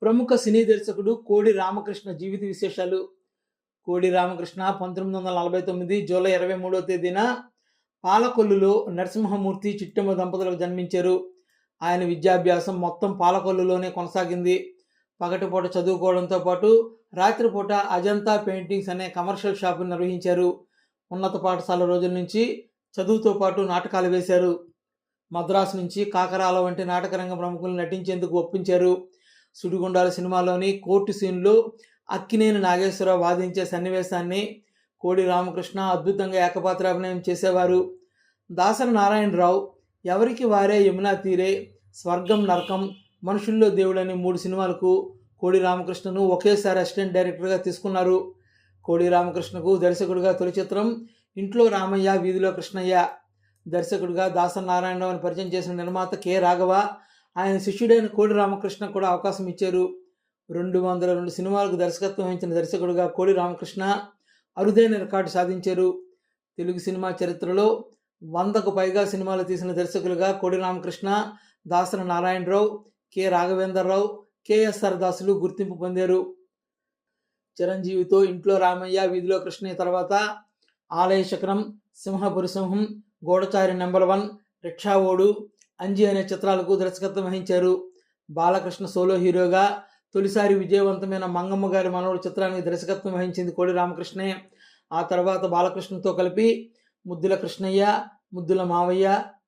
ప్రముఖ సినీ దర్శకుడు కోడి రామకృష్ణ జీవిత విశేషాలు. కోడి రామకృష్ణ 1949 జూలై 23వ తేదీన పాలకొల్లులో నరసింహమూర్తి, చిట్టమ్మ దంపతులకు జన్మించారు. ఆయన విద్యాభ్యాసం మొత్తం పాలకొల్లులోనే కొనసాగింది. పగటిపూట చదువుకోవడంతో పాటు రాత్రిపూట అజంతా పెయింటింగ్స్ అనే కమర్షియల్ షాపును నిర్వహించారు. ఉన్నత పాఠశాల రోజుల నుంచి చదువుతో పాటు నాటకాలు వేశారు. మద్రాసు నుంచి కాకరాల వంటి నాటకరంగ ప్రముఖులు నటించేందుకు ఒప్పించారు. సుడిగుండాల సినిమాలోని కోర్టు సీన్లో అక్కినేని నాగేశ్వరరావు వాదించే సన్నివేశాన్ని కోడి రామకృష్ణ అద్భుతంగా ఏకపాత్రాభినయం చేసేవారు. దాసరి నారాయణరావు ఎవరికి వారే యమునా తీరే, స్వర్గం నరకం, మనుషుల్లో దేవుడని 3 సినిమాలకు కోడి రామకృష్ణను ఒకేసారి అసిస్టెంట్ డైరెక్టర్గా తీసుకున్నారు. కోడి రామకృష్ణకు దర్శకుడిగా తొలి చిత్రం ఇంట్లో రామయ్య వీధిలో కృష్ణయ్య. దర్శకుడిగా దాసరి నారాయణరావుని పరిచయం చేసిన నిర్మాత కె రాఘవ ఆయన శిష్యుడైన కోడి రామకృష్ణ కూడా అవకాశం ఇచ్చారు. 202 సినిమాలకు దర్శకత్వం వహించిన దర్శకుడిగా కోడి రామకృష్ణ అరుదైన రికార్డు సాధించారు. తెలుగు సినిమా చరిత్రలో 100కు పైగా సినిమాలు తీసిన దర్శకులుగా కోడి రామకృష్ణ, దాసరి నారాయణరావు, కె రాఘవేంద్రరావు, కెఎస్ఆర్ దాసులు గుర్తింపు పొందారు. చిరంజీవితో ఇంట్లో రామయ్య వీధిలో కృష్ణయ్య తర్వాత ఆలయ శకరం, సింహపురి సింహం, గూఢచారి నెంబర్ 1, రిక్షా ఓడు, అంజి అనే చిత్రాలకు దర్శకత్వం వహించారు. బాలకృష్ణ సోలో హీరోగా తొలిసారి విజయవంతమైన మంగమ్మ గారి మనవడు చిత్రానికి దర్శకత్వం వహించింది కోడి రామకృష్ణే. ఆ తర్వాత బాలకృష్ణతో కలిపి ముద్దుల కృష్ణయ్య, ముద్దుల మావయ్య,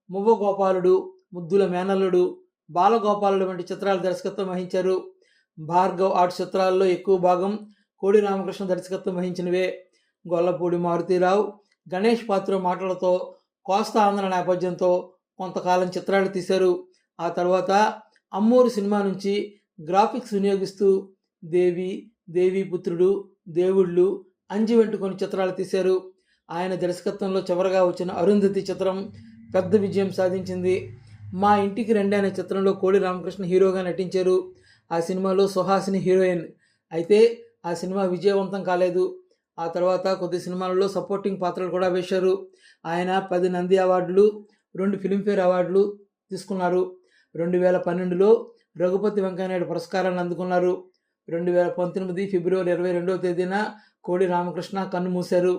మువ్వ గోపాలుడు, ముద్దుల మేనల్లుడు, బాలగోపాలుడు వంటి చిత్రాలు దర్శకత్వం వహించారు. భార్గవ్ ఆర్ట్ చిత్రాల్లో ఎక్కువ భాగం కోడి రామకృష్ణ దర్శకత్వం వహించినవే. గొల్లపూడి మారుతీరావు, గణేష్ పాత్ర మాటలతో కోస్తా ఆంధ్ర నేపథ్యంతో కొంతకాలం చిత్రాలు తీశారు. ఆ తర్వాత అమ్మూరు సినిమా నుంచి గ్రాఫిక్స్ వినియోగిస్తూ దేవి, దేవీపుత్రుడు, దేవుళ్ళు, అంజి వంటి కొన్ని చిత్రాలు తీశారు. ఆయన దర్శకత్వంలో చివరగా వచ్చిన అరుంధతి చిత్రం పెద్ద విజయం సాధించింది. మా ఇంటికి రండి అనే చిత్రంలో కోడి రామకృష్ణ హీరోగా నటించారు. ఆ సినిమాలో సుహాసిని హీరోయిన్. అయితే ఆ సినిమా విజయవంతం కాలేదు. ఆ తర్వాత కొద్ది సినిమాలలో సపోర్టింగ్ పాత్రలు కూడా వేశారు. ఆయన 10 నంది అవార్డులు, 2 ఫిలింఫేర్ అవార్డులు తీసుకున్నారు. 2012లో రఘుపతి వెంకయ్యనాయుడు పురస్కారాన్ని అందుకున్నారు. 2019 ఫిబ్రవరి 22వ తేదీన కోడి రామకృష్ణ కన్నుమూశారు.